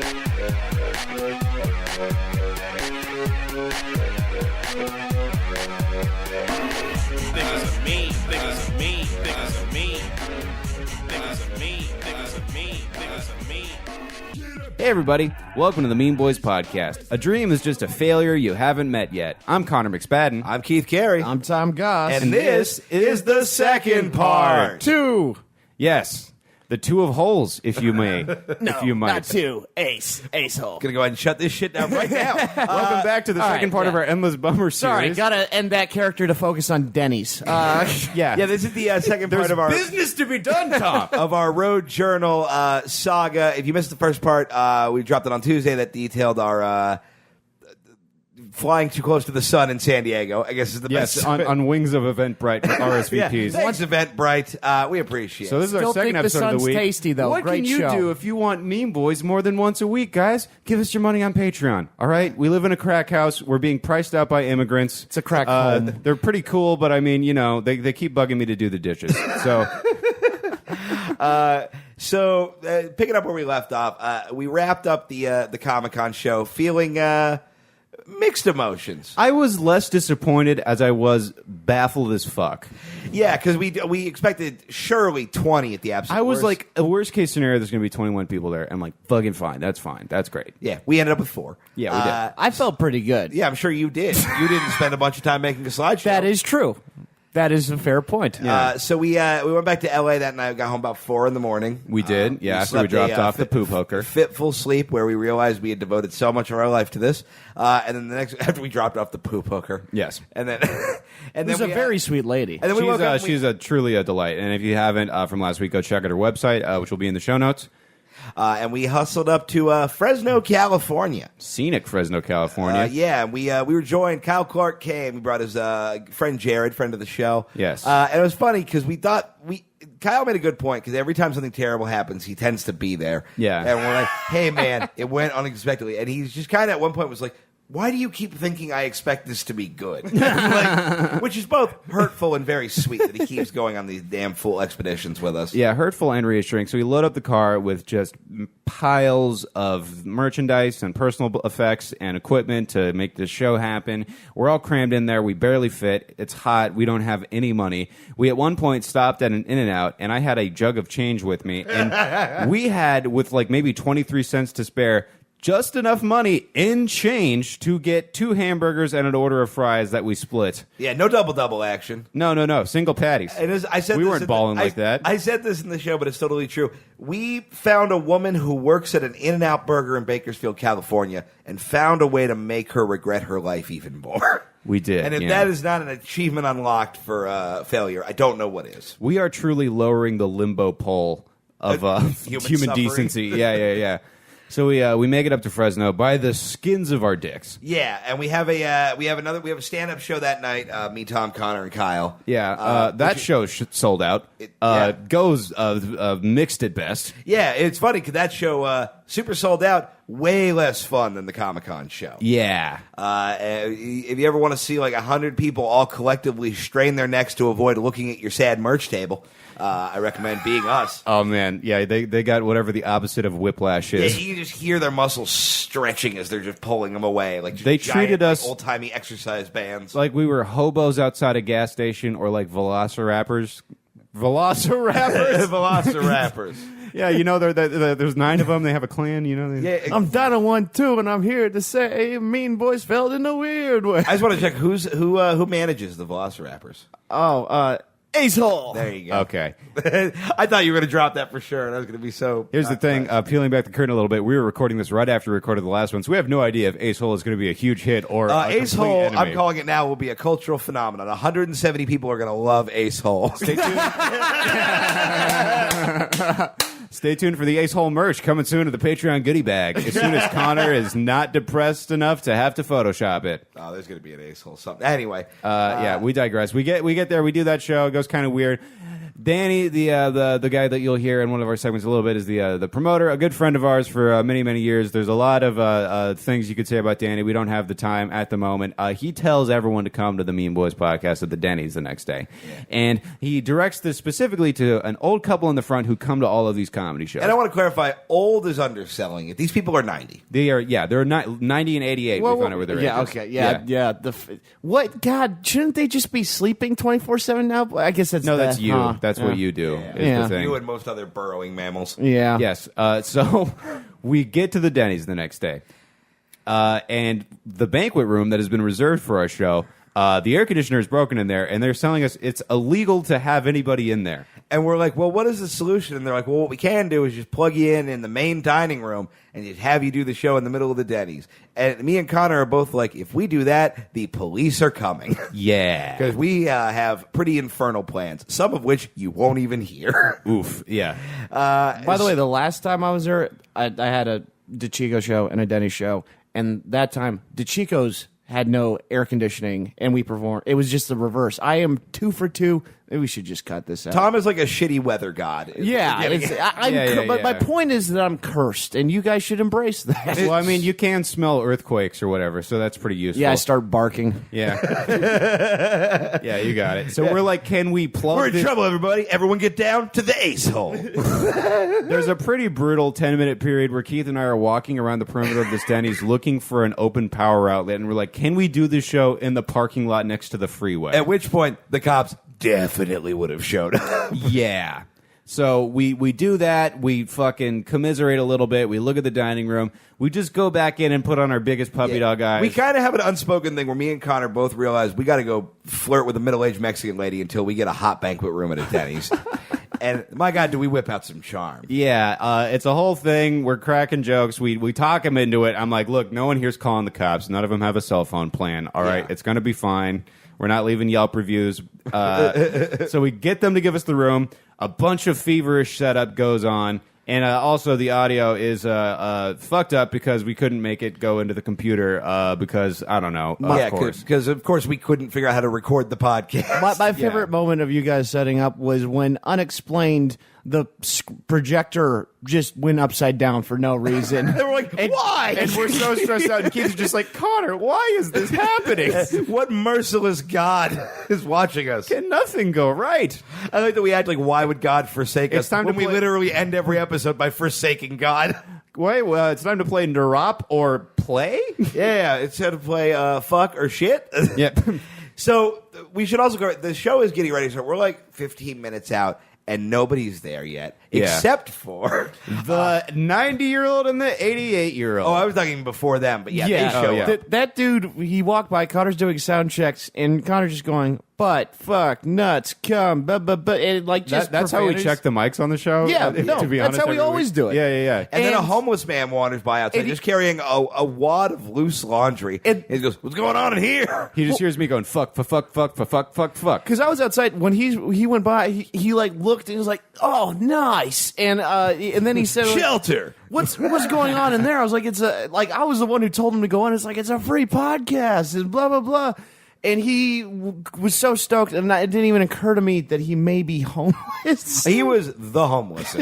Hey everybody, welcome to the Mean Boys Podcast. A dream is just a failure you haven't met yet. I'm Connor McSpadden. I'm Keith Carey. I'm Tom Goss. And this is the second part. Two. Yes, the two of holes, if you may. No, if you might. not two. Ace hole. Gonna go ahead and shut this shit down right now. Welcome back to the second part of our Endless Bummer Sorry, series. gotta end that character to focus on Denny's. Yeah, this is the second part of our business to be done, Tom. of our Road Journal saga. If you missed the first part, we dropped it on Tuesday. That detailed our flying too close to the sun in San Diego. I guess is the best. Yes, on wings of Eventbrite RSVPs. Thanks, Eventbrite. We appreciate it. So this is our Still second think the episode of the sun's week. tasty, though. What Great can you show. do if you want Mean Boys more than once a week, guys? Give us your money on Patreon. All right, we live in a crack house. We're being priced out by immigrants. It's a crack home. They're pretty cool, but I mean, you know, they keep bugging me to do the dishes. So. So picking up where we left off, we wrapped up the Comic-Con show feeling mixed emotions. I was less disappointed as I was baffled as fuck. Yeah, because we expected surely 20 at the absolute I was worst. like, a worst case scenario, there's going to be 21 people there. I'm like, fucking fine. That's fine. That's great. Yeah, we ended up with 4. Yeah, we did. I felt pretty good. Yeah, I'm sure you did. You didn't spend a bunch of time making a slideshow. That is true. That is a fair point. So we went back to L.A. that night. Got home about 4 in the morning. We did, after we slept dropped off the poop hooker. Fitful sleep, where we realized we had devoted so much of our life to this. And then the next, after we dropped off the poop hooker. Yes. And then, and It was then a very sweet lady. And then we woke up. She's truly a delight. And if you haven't from last week, go check out her website, which will be in the show notes. And we hustled up to Fresno, California. Scenic Fresno, California. Yeah, we were joined. Kyle Clark came. We brought his friend Jared, friend of the show. Yes. And it was funny because we thought Kyle made a good point because every time something terrible happens, he tends to be there. Yeah. And we're like, hey, man, it went unexpectedly. And he's just kind of at one point was like, why do you keep thinking I expect this to be good? Like, which is both hurtful and very sweet that he keeps going on these damn full expeditions with us. Yeah, hurtful and reassuring. So we load up the car with just piles of merchandise and personal effects and equipment to make this show happen. We're all crammed in there. We barely fit. It's hot. We don't have any money. We at one point stopped at an In-N-Out, and I had a jug of change with me. And we had, with like maybe 23 cents to spare, just enough money in change to get 2 hamburgers and an order of fries that we split. Yeah, no double action. No, single patties. And as I said we this weren't balling like that. I said this in the show, but it's totally true. We found a woman who works at an In-N-Out Burger in Bakersfield, California, and found a way to make her regret her life even more. We did. And if that is not an achievement unlocked for failure, I don't know what is. We are truly lowering the limbo pole of human suffering. decency. Yeah. So we make it up to Fresno by the skins of our dicks. Yeah, and we have a stand-up show that night. Me, Tom, Connor, and Kyle. Yeah, that show sold out. Goes mixed at best. Yeah, it's funny because that show super sold out. Way less fun than the Comic-Con show. Yeah. If you ever want to see like 100 people all collectively strain their necks to avoid looking at your sad merch table, I recommend being us. Oh man, yeah, they got whatever the opposite of whiplash is. Yeah, you just hear their muscles stretching as they're just pulling them away, like just They giant, treated us old timey exercise bands. like we were hobos outside a gas station, or like velocirappers. Velocirappers. Yeah, you know, there's 9 of them. They have a clan. You know. Yeah, I'm down on 1 too, and I'm here to say Mean Boys felt in a weird way. I just want to check who manages the Velocirappers. Ace hole. There you go. Okay. I thought you were going to drop that for sure, and I was going to be so. Here's the thing, peeling back the curtain a little bit, we were recording this right after we recorded the last one, so we have no idea if Ace Hole is going to be a huge hit or a Ace complete Hole, enemy. I'm calling it now, will be a cultural phenomenon. 170 people are going to love Ace Hole. Stay tuned. Stay tuned for the Ace Hole merch coming soon to the Patreon goodie bag. As soon as Connor is not depressed enough to have to Photoshop it. Oh, there's going to be an Ace Hole something. Anyway. Yeah, we digress. We get there, we do that show, it goes kind of weird. Danny, the guy that you'll hear in one of our segments a little bit, is the promoter, a good friend of ours for many years. There's a lot of things you could say about Danny. We don't have the time at the moment. He tells everyone to come to the Mean Boys podcast at the Denny's the next day, and he directs this specifically to an old couple in the front who come to all of these comedy shows. And I want to clarify, old is underselling it. These people are 90. They're 90 and 88. We found out with their ages. Okay, yeah. What? God, shouldn't they just be sleeping 24/7 now? I guess that's that's you. Huh? That's what you do. Is Yeah. the thing. You and most other burrowing mammals. Yeah. Yes. So we get to the Denny's the next day, and the banquet room that has been reserved for our show, the air conditioner is broken in there, and they're telling us it's illegal to have anybody in there. And we're like, well, what is the solution? And they're like, well, what we can do is just plug you in the main dining room and just have you do the show in the middle of the Denny's. And me and Connor are both like, if we do that, the police are coming. Yeah. Because we have pretty infernal plans, some of which you won't even hear. Oof. Yeah. By the way, the last time I was there, I had a DeChico show and a Denny's show, and that time DeChico's had no air conditioning, and we performed. It was just the reverse. I am 2 for 2. Maybe we should just cut this out. Tom is like a shitty weather god. Yeah, but my point is that I'm cursed, and you guys should embrace that. Well, I mean, you can smell earthquakes or whatever, so that's pretty useful. Yeah, I start barking. Yeah. Yeah, you got it. So we're like, can we plug We're in this? trouble, everybody. Everyone get down to the ace hole. There's a pretty brutal 10-minute period where Keith and I are walking around the perimeter of this Denny's looking for an open power outlet, and we're like, can we do this show in the parking lot next to the freeway? At which point, the cops definitely would have showed up. Yeah. So we do that. We fucking commiserate a little bit. We look at the dining room. We just go back in and put on our biggest puppy dog eyes. We kind of have an unspoken thing where me and Connor both realize we got to go flirt with a middle-aged Mexican lady until we get a hot banquet room at a Denny's. And my God, do we whip out some charm. Yeah, it's a whole thing. We're cracking jokes. We talk him into it. I'm like, look, no one here's calling the cops. None of them have a cell phone plan. All right, it's going to be fine. We're not leaving Yelp reviews. So we get them to give us the room. A bunch of feverish setup goes on. And also the audio is fucked up because we couldn't make it go into the computer because, I don't know, of course. Because, of course, we couldn't figure out how to record the podcast. My favorite moment of you guys setting up was when unexplained the projector just went upside down for no reason. They were like, why? And we're so stressed out. And Keith's just like, Connor, why is this happening? What merciless God is watching us? Can nothing go right? I like that we act like, why would God forsake us? It's time when to we play- literally end every episode by forsaking God. Wait, well, it's time to play Nerop or play? Yeah, it's time to play fuck or shit. Yep. So we should also go. The show is getting ready, so we're like 15 minutes out. And nobody's there yet, except for The 90-year-old and the 88-year-old. I was talking before them, but they show up. That dude, he walked by. Connor's doing sound checks, and Connor's just going, butt, fuck, nuts, cum, but, and like just that's how we profanities. check the mics on the show? Yeah, to no, be that's honest, how we every always week. do it. Yeah. And then a And- homeless man wanders by outside, and he- just carrying a wad of loose laundry. And he goes, "What's going on in here?" He just hears me going, fuck. Because I was outside when he went by, he like looked and he was like, "Oh, nice," and then he said, like, Shelter. What's going on in there? I was like, it's a like I was the one who told him to go on. It's like it's a free podcast and blah blah blah. And he was so stoked, and it didn't even occur to me that he may be homeless. He was the homeless.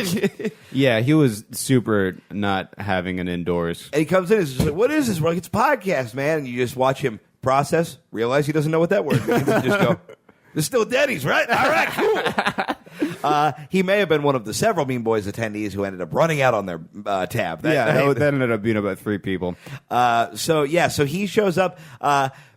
Yeah, he was super not having an indoors. And he comes in and is just like, "What is this?" We're like, "It's a podcast, man." And you just watch him process, realize he doesn't know what that word means, and just go, "There's still Denny's, right? All right, cool." He may have been one of the several Mean Boys attendees who ended up running out on their tab. That ended up being about 3 people. So he shows up.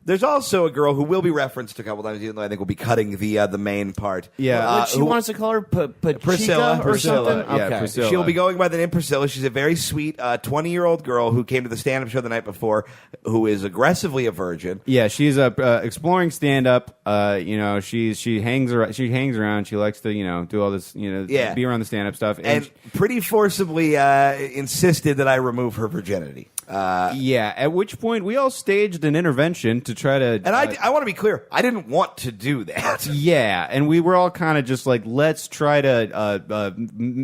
There's also a girl who will be referenced a couple times, even though I think we'll be cutting the main part. Yeah. What, she wants to call her Priscilla or something. Yeah, Okay. Priscilla. She'll be going by the name Priscilla. She's a very sweet 20-year-old girl who came to the stand-up show the night before, who is aggressively a virgin. Yeah, she's exploring stand-up. She hangs around. She likes to do all this. Be around the stand-up stuff. And pretty forcibly insisted that I remove her virginity. At which point we all staged an intervention to try to. And I want to be clear, I didn't want to do that. Yeah, and we were all kind of just like, let's try to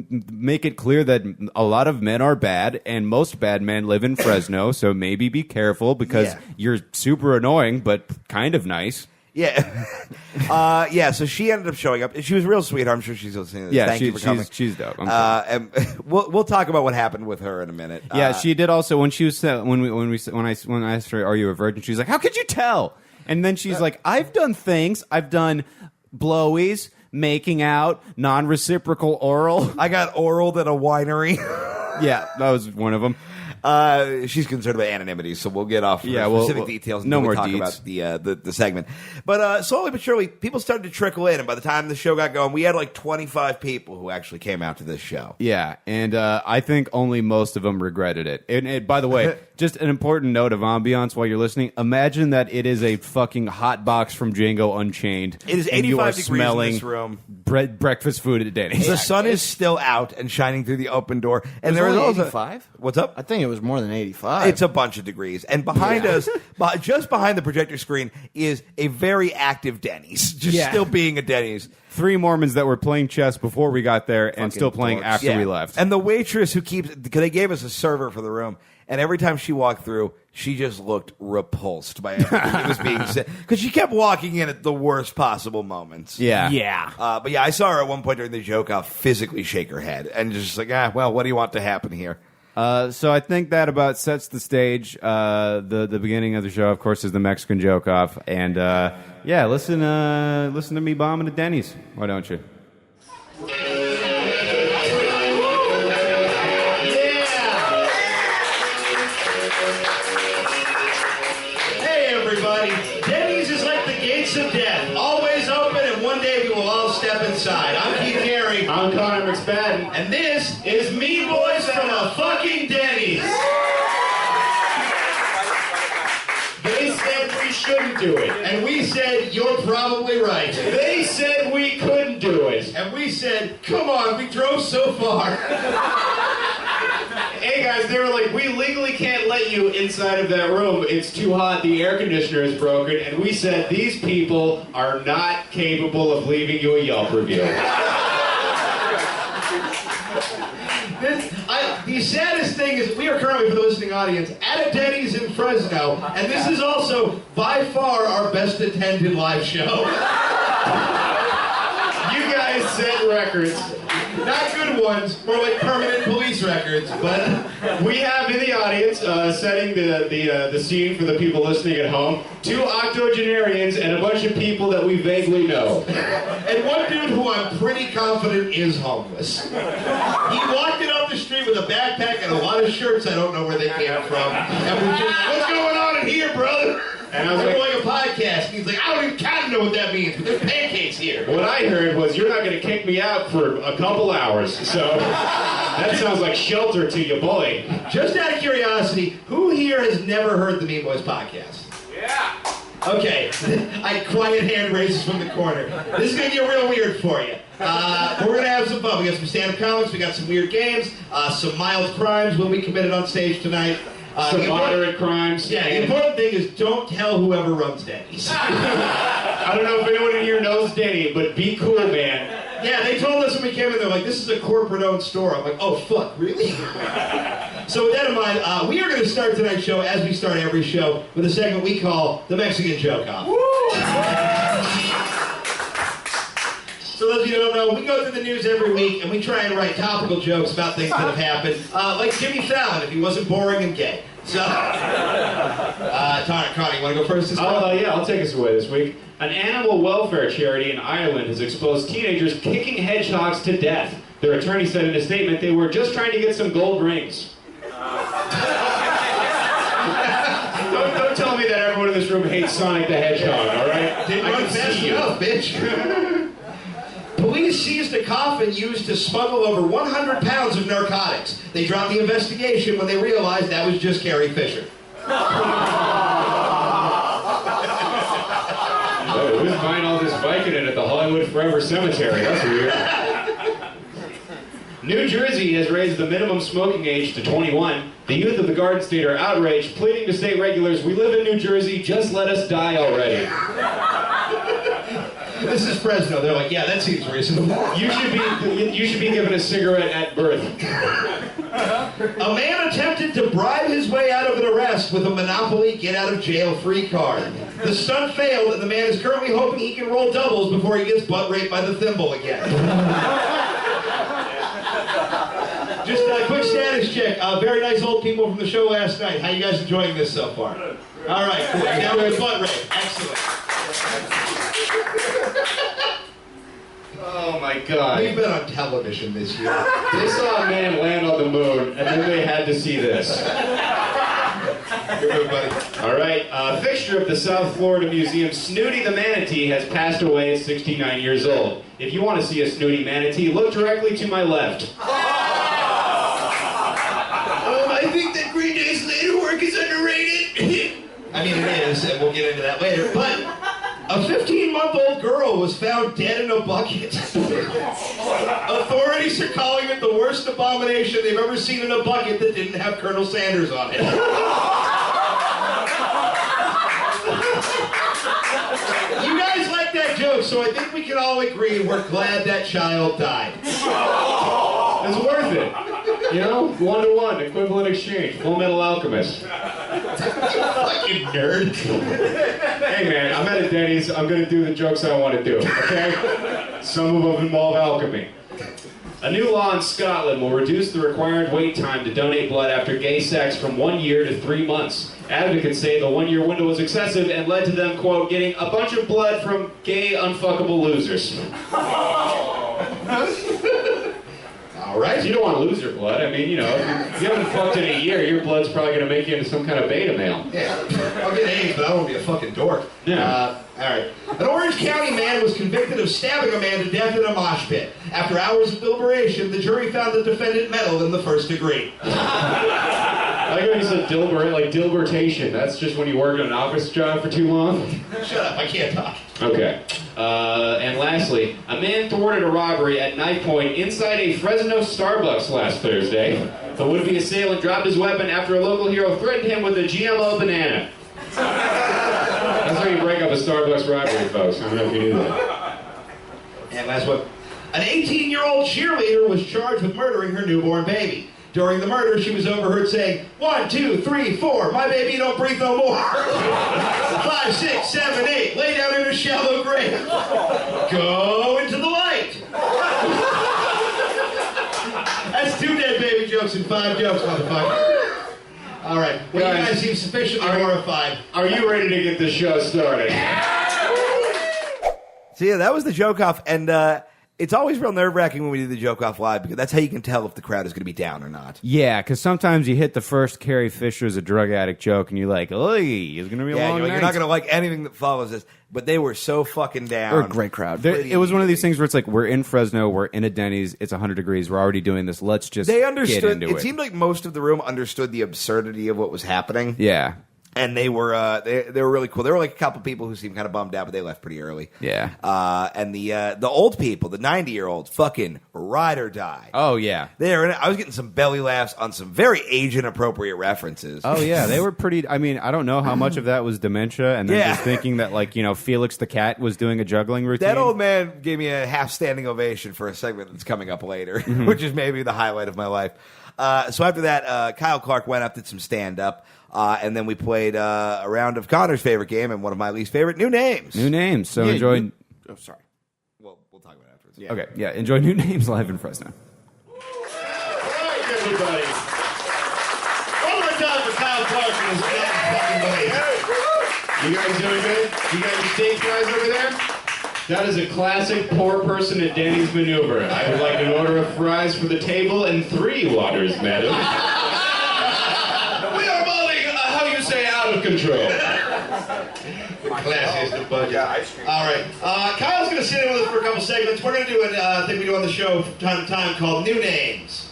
make it clear that a lot of men are bad, and most bad men live in Fresno, so maybe be careful because you're super annoying, but kind of nice. Yeah. Yeah, so she ended up showing up. She was a real sweetheart. I'm sure she's listening to this. Yeah, Thank you for coming. she's dope. I'm sorry. And we'll talk about what happened with her in a minute. Yeah, she did also when she was when I asked her, "Are you a virgin?" She's like, "How could you tell?" And then she's like, "I've done things. I've done blowies, making out, non-reciprocal oral." I got oraled at a winery. Yeah, that was one of them. She's concerned about anonymity, so we'll get off specific details. No until we more talk deets. about the segment. But slowly but surely, people started to trickle in, and by the time the show got going, we had like 25 people who actually came out to this show. Yeah, and I think only most of them regretted it. And by the way, just an important note of ambiance while you're listening. Imagine that it is a fucking hot box from Django Unchained. It is and you 85 are degrees smelling in this room. breakfast food at Denny's. The sun is still out and shining through the open door, and there was is only also 85? What's up? I think it was more than 85. It's a bunch of degrees. And behind us, just behind the projector screen, is a very active Denny's. Just still being a Denny's. 3 Mormons that were playing chess before we got there and Fucking still playing dorks. after we left. And the waitress who keeps, because they gave us a server for the room, and every time she walked through, she just looked repulsed by everything that was being said. Because she kept walking in at the worst possible moments. Yeah. But yeah, I saw her at one point during the joke off physically shake her head and just like, well, what do you want to happen here? So I think that about sets the stage. The beginning of the show, of course, is the Mexican joke off, and listen to me bombing at Denny's. Why don't you? Hey everybody, Denny's is like the gates of death, always open, and one day we will all step inside. I'm Keith Carey. I'm Connor McSpadden. And this is Mean Boys from a fucking Denny's. They said we shouldn't do it. And we said, you're probably right. They said we couldn't do it. And we said, come on, we drove so far. Hey guys, they were like, we legally can't let you inside of that room. It's too hot, the air conditioner is broken. And we said, these people are not capable of leaving you a Yelp review. The saddest thing is we are currently, for the listening audience, at a Denny's in Fresno, and this is also by far our best attended live show. You guys set records. Not good ones, more like permanent police records, but We have in the audience, setting the scene for the people listening at home, 2 octogenarians and a bunch of people that we vaguely know. and one dude who I'm pretty confident is homeless. He walked in off the street with a backpack and a lot of shirts I don't know where they came from. And we're just, what's going on in here, brother? And I was We're like- doing a podcast. And he's like, I don't even kind of know what that means, but there's pancakes here. What I heard was, you're not going to kick me out for a couple hours. So that sounds like shelter to you, boy. Just out of curiosity, who here has never heard the Mean Boys podcast? Yeah. Okay, I quiet hand raises from the corner. This is going to get real weird for you. But we're going to have some fun. We got some stand-up comics, we got some weird games, some mild crimes will be committed on stage tonight. Some moderate crimes. Yeah, the important thing is don't tell whoever runs Denny's. I don't know if anyone in here knows Denny, but be cool, man. Yeah, they told us when we came in, they're like, this is a corporate-owned store. I'm like, oh, fuck, really? So with that in mind, we are going to start tonight's show, as we start every show, with a segment we call the Mexican Joke Off. So those of you who don't know, we go through the news every week, and we try and write topical jokes about things that have happened, like Jimmy Fallon, if he wasn't boring and gay. So, Connie, you want to go first this week? Yeah, I'll take us away this week. An animal welfare charity in Ireland has exposed teenagers kicking hedgehogs to death. Their attorney said in a statement they were just trying to get some gold rings. Don't tell me that everyone in this room hates Sonic the Hedgehog, all right? Didn't I run can fast see you. enough, bitch. Police seized a coffin used to smuggle over 100 pounds of narcotics. They dropped the investigation when they realized that was just Carrie Fisher. Oh, who's buying all this Vicodin at the Hollywood Forever Cemetery? That's weird. New Jersey has raised the minimum smoking age to 21. The youth of the Garden State are outraged, pleading to state regulars, we live in New Jersey, just let us die already. This is Fresno. They're like, yeah, that seems reasonable. You should be given a cigarette at birth. A man attempted to bribe his way out of an arrest with a Monopoly get-out-of-jail-free card. The stunt failed, and the man is currently hoping he can roll doubles before he gets butt-raped by the thimble again. Just a quick status check. Very nice old people from the show last night. How you guys enjoying this so far? All right, cool. Now we're at butt rape. Excellent. Oh my God. We've been on television this year. They saw a man land on the moon, and then they had to see this. You're good, buddy. All right, a fixture of the South Florida Museum, Snooty the manatee has passed away at 69 years old. If you want to see a Snooty manatee, look directly to my left. I think that Green Day's later work is underrated. I mean, it is, and we'll get into that later. But a 15-month-old girl was found dead in a bucket. Authorities are calling it the worst abomination they've ever seen in a bucket that didn't have Colonel Sanders on it. You guys like that joke, so I think we can all agree we're glad that child died. It's worth it. You know, 1-to-1, equivalent exchange, Full Metal Alchemist. Fucking nerd. Hey man, I'm at a Denny's, I'm gonna do the jokes I want to do, okay? Some of them involve alchemy. A new law in Scotland will reduce the required wait time to donate blood after gay sex from 1 year to 3 months. Advocates say the 1 year window was excessive and led to them, quote, getting a bunch of blood from gay, unfuckable losers. All right. You don't want to lose your blood. I mean, you know, if you haven't fucked in a year, your blood's probably going to make you into some kind of beta male. Yeah, I'll get AIDS, but I don't want to be a fucking dork. Yeah. All right. An Orange County man was convicted of stabbing a man to death in a mosh pit. After hours of deliberation, the jury found the defendant meddled in the first degree. I like when you said dilbertation. That's just when you work in an office job for too long? Shut up, I can't talk. Okay. And lastly, a man thwarted a robbery at knife point inside a Fresno Starbucks last Thursday. The would-be assailant dropped his weapon after a local hero threatened him with a GMO banana. That's how you break up a Starbucks robbery, folks. I don't know if you knew that. And last one. An 18-year-old cheerleader was charged with murdering her newborn baby. During the murder, she was overheard saying, 1, 2, 3, 4, my baby don't breathe no more. 5, 6, 7, 8, lay down in a shallow grave. Go into the light. That's 2 dead baby jokes and 5 jokes, motherfucker. All right, well, you guys seem sufficiently horrified. Are you ready to get the show started? So yeah, that was the joke off, and it's always real nerve-wracking when we do the joke off live because that's how you can tell if the crowd is going to be down or not. Yeah, because sometimes you hit the first Carrie Fisher's a drug addict joke, and you're like, "Oy, it's going to be a long night." You're not going to like anything that follows this. But they were so fucking down. They're a great crowd. It was one of these things where it's like, we're in Fresno, we're in a Denny's, it's 100 degrees, we're already doing this, let's just They understood. get into it. It seemed like most of the room understood the absurdity of what was happening. Yeah. And they were really cool. There were like a couple people who seemed kind of bummed out, but they left pretty early. Yeah. And the old people, the 90-year-olds, fucking ride or die. Oh, yeah. I was getting some belly laughs on some very age-inappropriate references. Oh, yeah, they were pretty, I mean, I don't know how much of that was dementia, and then just thinking that, like, you know, Felix the cat was doing a juggling routine. That old man gave me a half-standing ovation for a segment that's coming up later, which is maybe the highlight of my life. So after that, Kyle Clark went up, did some stand-up. And then we played a round of Connor's favorite game and one of my least favorite, New Names. New Names. So enjoy... Oh, sorry. Well, we'll talk about it afterwards. Yeah. Okay, yeah, enjoy New Names live in Fresno. All right, everybody. One more time for Kyle Clark and his fucking buddy. You guys doing good? You got your steak fries over there? That is a classic poor person at Denny's maneuver. I would like an order of fries for the table and 3 waters, madam. We are bowling, how you say, out of control. The classiest of budget. All right. Kyle's going to sit in with us for a couple segments. We're going to do a thing we do on the show from time to time called New Names.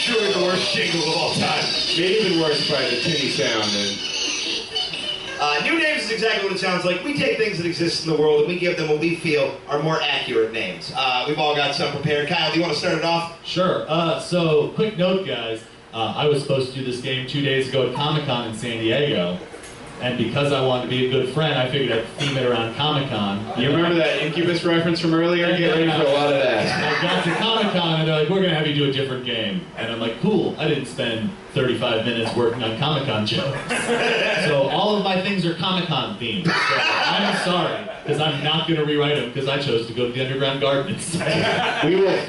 Surely the worst jingle of all time. Made even worse by the tinny sound. New Names is exactly what it sounds like. We take things that exist in the world and we give them what we feel are more accurate names. We've all got some prepared. Kyle, do you want to start it off? Sure. So, quick note, guys. I was supposed to do this game 2 days ago at Comic-Con in San Diego. And because I wanted to be a good friend, I figured I'd theme it around Comic-Con. You remember that Incubus reference from earlier? Get ready for a lot of that. I got to Comic-Con and they're like, we're going to have you do a different game. And I'm like, cool. I didn't spend 35 minutes working on Comic-Con jokes. So all of my things are Comic-Con themed. So I'm sorry, because I'm not going to rewrite them because I chose to go to the underground garden instead.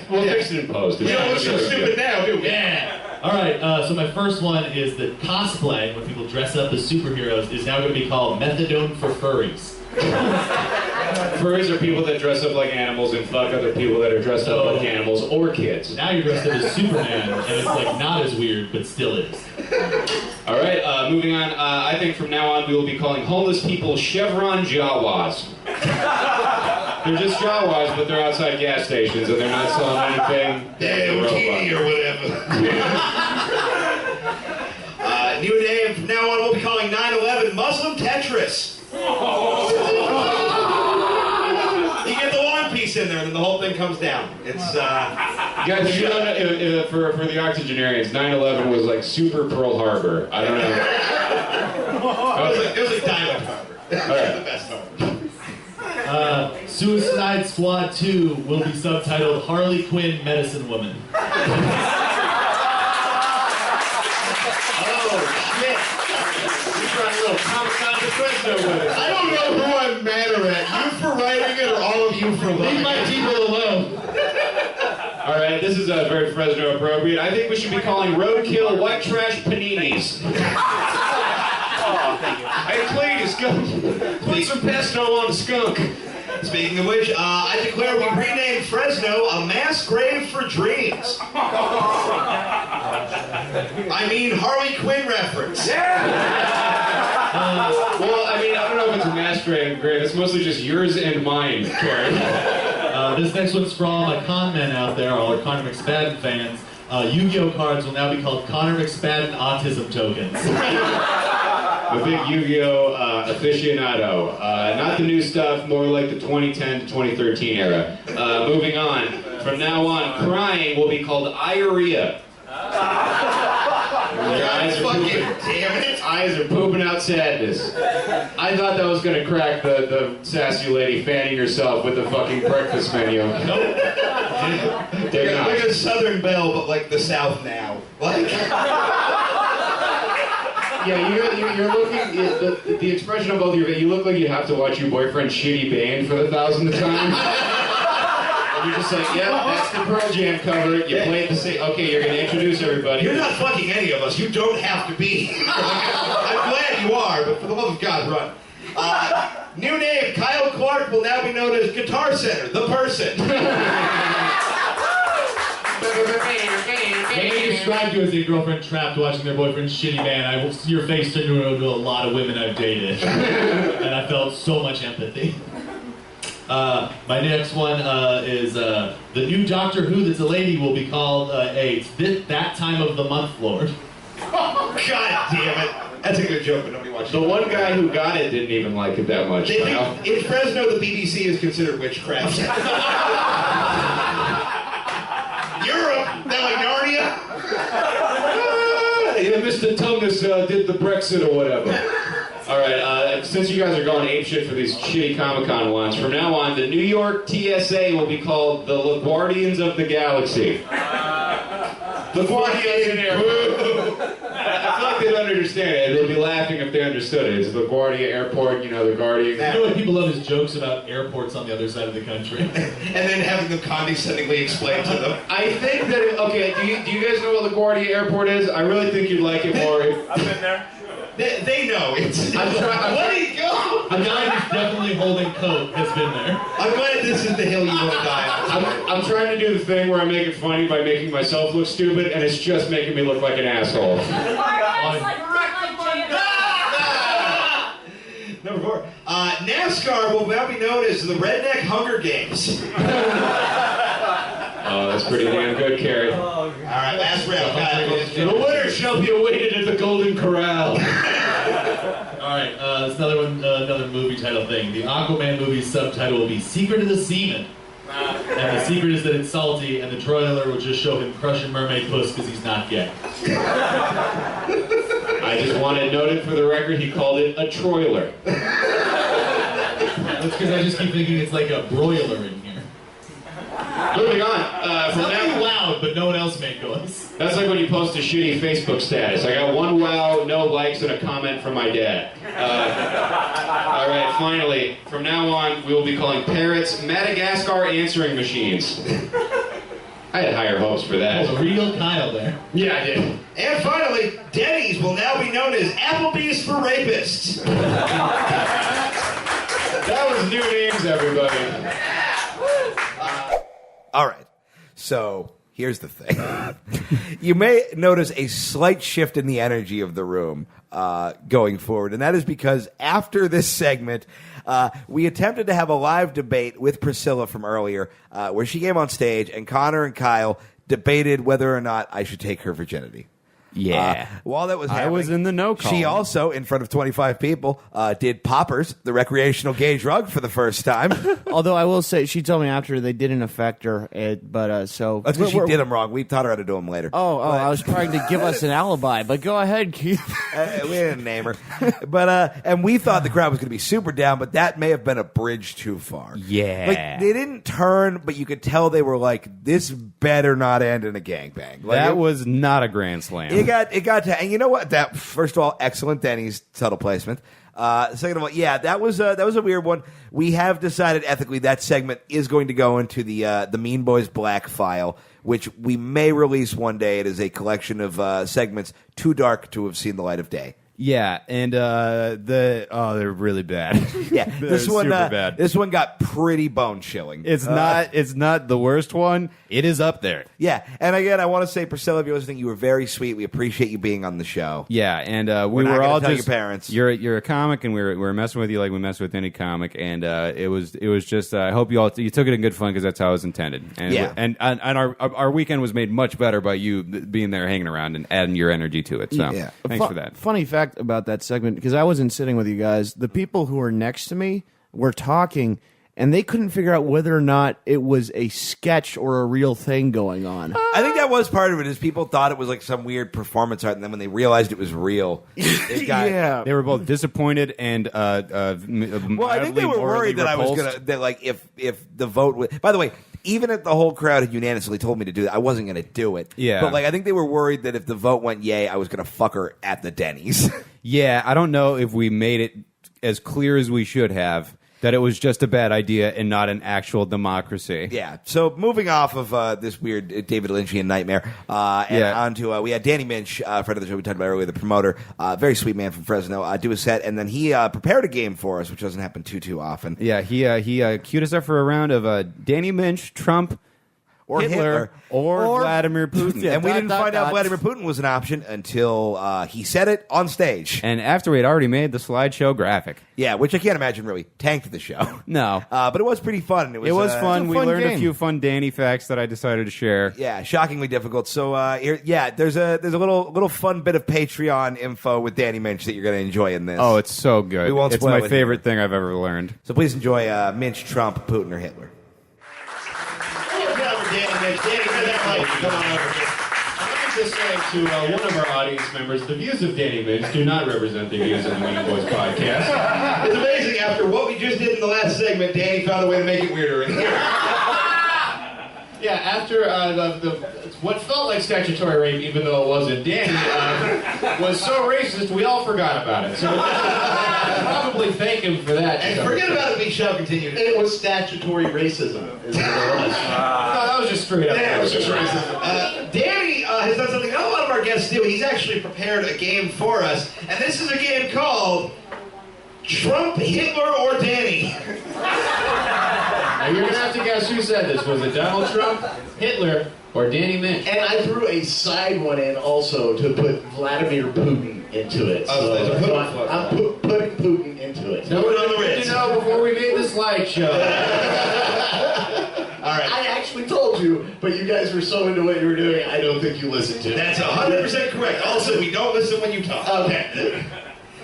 We'll fix it in post. You don't look so stupid now, do we? Yeah. All right, so my first one is that cosplay, when people dress up as superheroes, is now going to be called methadone for furries. Furries are people that dress up like animals and fuck other people that are dressed up like animals or kids. Now you're dressed up as Superman, and it's like not as weird, but still is. All right, moving on. I think from now on we will be calling homeless people Chevron Jawas. They're just Jawas, but they're outside gas stations and they're not selling anything. Bikini or whatever. New name from now on we'll be calling 9/11 Muslim Tetris. You get the one piece in there, and then the whole thing comes down. It's Guys, if you don't know, for the octogenarians, 9/11 was like super Pearl Harbor. I don't know. it was like Diamond Harbor. Right. The best harbor. Suicide Squad 2 will be subtitled Harley Quinn Medicine Woman. I don't know who I'm madder at. You for writing it or all of you for leaving my people alone. All right, this is very Fresno appropriate. I think we should be calling roadkill white trash paninis. Hey, please, go put some pesto on the skunk. Speaking of which, I declare we renamed Fresno a mass grave for dreams. I mean Harley Quinn reference. Well, I mean, I don't know if it's a mass grave. It's mostly just yours and mine, Karen. This next one's for all my con men out there, all our Connor McSpadden fans. Yu-Gi-Oh cards will now be called Connor McSpadden Autism Tokens. A big Yu-Gi-Oh aficionado. Not the new stuff, more like the 2010 to 2013 era. Moving on. From now on, crying will be called iurea. Eyes are pooping out sadness. I thought that was going to crack the sassy lady fanning herself with the fucking breakfast menu. Nope. Like a Southern Belle, but like the South now. Like. Yeah, you're looking, the expression of both of you look like you have to watch your boyfriend's shitty band for the 1,000th time. And you're just like, yep, that's the Pearl Jam cover. You played the same, okay, you're going to introduce everybody. You're not fucking any of us. You don't have to be. I'm glad you are, but for the love of God, run. New name, Kyle Clark will now be known as Guitar Center, the person. When they described you as a girlfriend trapped watching their boyfriend's shitty band, your face turned to a lot of women I've dated. And I felt so much empathy. My next one is the new Doctor Who that's a lady will be called That Time of the Month Lord. God damn it. That's a good joke, but nobody watches it. The one guy who got it didn't even like it that much. They think, in Fresno, the BBC is considered witchcraft. Europe, they're like Narnia. Yeah, Mr. Tumnus did the Brexit or whatever. All right, since you guys are going apeshit for these shitty Comic-Con ones, from now on, the New York TSA will be called the LaGuardians of the Galaxy. LaGuardia in there. I feel like they'd understand it. They'd be laughing if they understood it. It's LaGuardia Airport, you know, the Guardian. You know what people love is jokes about airports on the other side of the country. And then having them condescendingly explain to them. I think that, okay, do you guys know what LaGuardia Airport is? I really think you'd like it more if... I've been there. They know. It's. Let it go! A guy who's definitely holding coke has been there. I'm glad this is the hill you want to die on. I'm trying to do the thing where I make it funny by making myself look stupid, and it's just making me look like an asshole. Number 4. NASCAR will now be known as the Redneck Hunger Games. Oh, that's pretty damn good, Carrie. All right, last round. The winner shall be awaited at the Golden Corral. All right, it's another movie title thing. The Aquaman movie's subtitle will be Secret of the Seaman. And the secret is that it's salty, and the trailer will just show him crushing mermaid puss because he's not gay. I I just want it noted for the record, he called it a troiler. That's because I just keep thinking it's like a broiler in here. Moving on. From Something now, loud, but no one else made noise. that's like when you post a shitty Facebook status. I got 1 wow, no likes, and a comment from my dad. All right, finally, from now on, we will be calling parrots Madagascar answering machines. I had higher hopes for that. There's a real Kyle there. Yeah, I did. And finally, Denny's will now be known as Applebee's for Rapists. That was new names, everybody. All right. So here's the thing. You may notice a slight shift in the energy of the room going forward, and that is because after this segment, we attempted to have a live debate with Priscilla from earlier, where she came on stage, and Connor and Kyle debated whether or not I should take her virginity. Yeah. While that was happening, I was in the no She column. also, in front of 25 people, did poppers, the recreational gay drug, for the first time. Although I will say, she told me after they didn't affect her, so... That's because she did them wrong. We taught her how to do them later. I was trying to give us an alibi, but go ahead, Keith. We didn't name her. But, and we thought the crowd was going to be super down, but that may have been a bridge too far. Yeah. Like, they didn't turn, but you could tell they were like, this better not end in a gangbang. Like, That was not a grand slam. It got to, and you know what? That, first of all, excellent Denny's subtle placement. Second of all, yeah, that was a weird one. We have decided ethically that segment is going to go into the Mean Boys Black file, which we may release one day. It is a collection of segments too dark to have seen the light of day. Yeah, and they're really bad. Yeah, They're this one super bad. This one got pretty bone chilling. It's not the worst one. It is up there. Yeah, and again, I want to say, Priscilla, if you're listening, you were very sweet. We appreciate you being on the show. Yeah, and We're not were gonna all tell just your parents. You're a comic, and we were messing with you like we mess with any comic, and it was just. I hope you took it in good fun because that's how it was intended. And Yeah. and our weekend was made much better by you being there, hanging around, and adding your energy to it. So Yeah. thanks for that. Funny fact about that segment, because I wasn't sitting with you guys, the people who were next to me were talking, and they couldn't figure out whether or not it was a sketch or a real thing going on. I think that was part of it. Is people thought it was like some weird performance art, and then when they realized it was real, it got. Yeah. They were both disappointed and Well, I think they were worried that I was that like if the vote was. By the way, even if the whole crowd had unanimously told me to do that, I wasn't going to do it. Yeah. But like I think they were worried that if the vote went yay, I was going to fuck her at the Denny's. Yeah, I don't know if we made it as clear as we should have that it was just a bad idea and not an actual democracy. Yeah. So moving off of this weird David Lynchian nightmare, and onto we had Danny Minch, friend of the show we talked about earlier, the promoter, very sweet man from Fresno, do a set, and then he prepared a game for us, which doesn't happen too often. Yeah, he queued us up for a round of Danny Minch, Trump, Or Hitler. or Vladimir Putin. And we didn't find out Vladimir Putin was an option until he said it on stage. And after we had already made the slideshow graphic. Yeah, which I can't imagine really tanked the show. No. But it was pretty fun. It was fun. a We fun learned a game. few fun Danny facts that I decided to share. Yeah, shockingly difficult. So, there's a little fun bit of Patreon info with Danny Minch that you're going to enjoy in this. Oh, it's so good. We won't It's spoil my it favorite thing I've ever learned. So please enjoy Minch, Trump, Putin, or Hitler. Danny, hear that mic. Come on over here. I'm just saying to one of our audience members, the views of Danny Minch do not represent the views of the Mean Boys podcast. It's amazing, after what we just did in the last segment, Danny found a way to make it weirder in here. Yeah, after what felt like statutory rape, even though it wasn't Danny, was so racist, we all forgot about it. So probably thank him for that. And forget about it, we shall continue. It was statutory racism, is what it was. No, that was just straight up. Yeah, it was just racism. Danny has done something not a lot of our guests do. He's actually prepared a game for us, and this is a game called Trump, Hitler, or Danny. Now you're gonna have to guess who said this. Was it Donald Trump, Hitler, or Danny Minch? And I threw a side one in also to put Vladimir Putin into it. Oh, So, there's a Putin so I'm putting Putin into it. No, Put it on the good Ritz. to know before we made the slideshow. All right. I actually told you, but you guys were so into what you were doing, I don't think you listened to it. That's 100% correct. Also, we don't listen when you talk. Okay.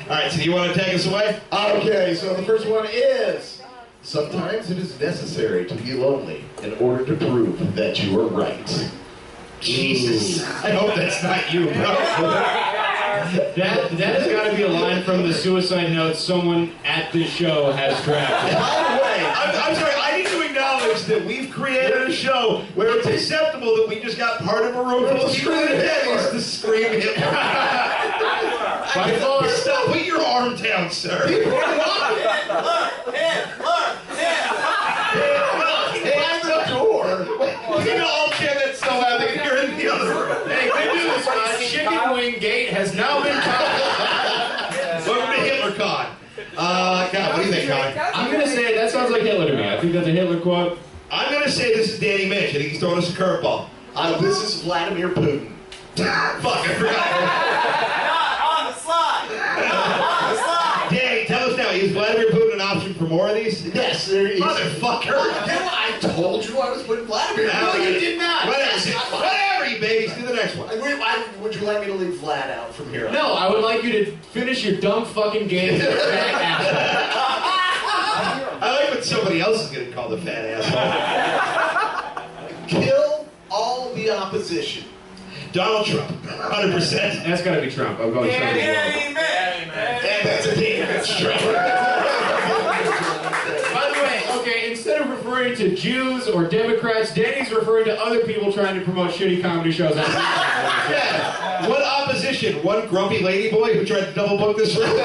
All right, so you want to take us away? Okay, so the first one is, sometimes it is necessary to be lonely in order to prove that you are right. Jesus. I hope that's not you, bro. That has got to be a line from the suicide note someone at this show has drafted. By the way, I'm sorry, I need to acknowledge that we've created a show where it's acceptable that we just got part of a room full of screaming Hitler to scream Hitler. Stop, put your arm down, sir. You know, all that's so happy if you're in the other room. Hey, good news, Chicken Wing Gate has now been covered. Welcome to HitlerCon. God, what do you think, Colin? I'm going to say that sounds like Hitler to me. I think that's a Hitler quote. I'm going to say this is Danny Minch. I think he's throwing us a curveball. This is Vladimir Putin. Fuck, I forgot. On the slide! On the slide! Danny, tell us now, is Vladimir Putin an option for more of these? Yes, there is. Motherfucker. I told you I was putting Vladimir. No, you did not. Whatever, you babies. Do the next one. Would you like me to leave Vlad out from here? No, I would like you to finish your dumb fucking game. I like when somebody else is going to call the fat asshole. Kill all the opposition. Donald Trump, 100%. That's got to be Trump. I'm going Trump as well. And that's a Danny Minch Trump. By the way, okay, instead of referring to Jews or Democrats, Danny's referring to other people trying to promote shitty comedy shows. Yeah. What opposition? One grumpy lady boy who tried to double book this room? Inside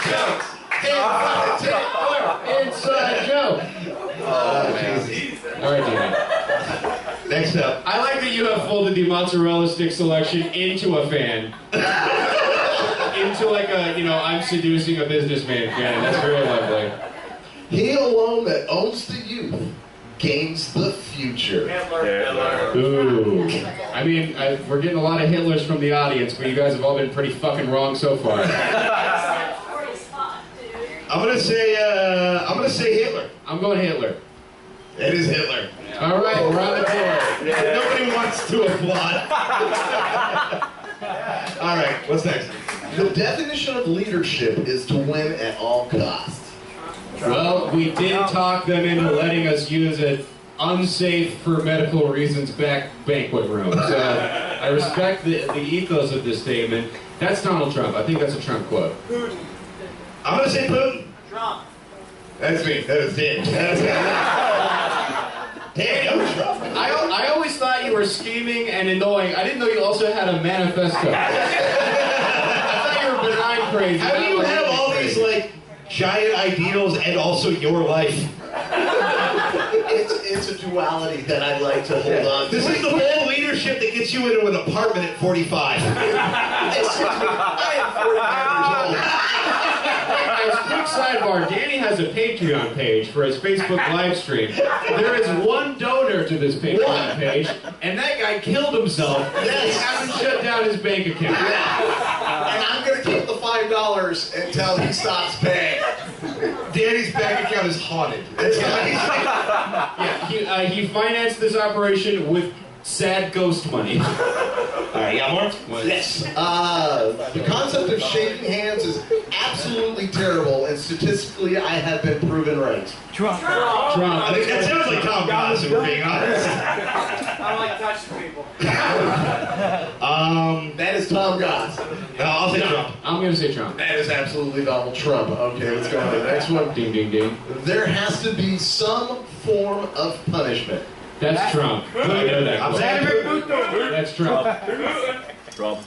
joke. Inside joke. Oh, Jesus. All right, Danny. Next up. I like that you have folded the mozzarella stick selection into a fan. Into like a, I'm seducing a businessman fan. That's very lovely. He alone that owns the youth gains the future. Ooh. I mean, we're getting a lot of Hitlers from the audience, but you guys have all been pretty fucking wrong so far. I'm gonna say Hitler. I'm going Hitler. It is Hitler. All right, we're on the board. Nobody wants to applaud. All right, what's next? The definition of leadership is to win at all costs. Well, we did talk them into letting us use an unsafe for medical reasons banquet room. So I respect the ethos of this statement. That's Donald Trump. I think that's a Trump quote. I'm gonna say Putin. Trump. That's me. That is it. Damn, no Trump. I always thought you were scheming and annoying. I didn't know you also had a manifesto. I thought you were benign crazy. How do you have all these giant ideals and also your life? It's a duality that I like to hold on to. This is the whole leadership that gets you into an apartment at 45. I am 45 years old. As quick sidebar, Danny has a Patreon page for his Facebook live stream. There is one donor to this Patreon page, and that guy killed himself. He hasn't shut down his bank account. And I'm going to keep the $5 until he stops paying. Danny's bank account is haunted. That's Yeah, he financed this operation with sad ghost money. All right, you got more? Yes. The concept of shaking hands is absolutely terrible, and statistically, I have been proven right. Trump. I think that sounds like Tom Goss, if we're being honest. I don't like touching people. That is Tom Goss. No, I'll say Trump. I'm going to say Trump. That is absolutely Donald Trump. Okay, let's go on to the next one. Ding, ding, ding. There has to be some form of punishment. That's Trump. I know that. I'm saying Putin. That's Trump.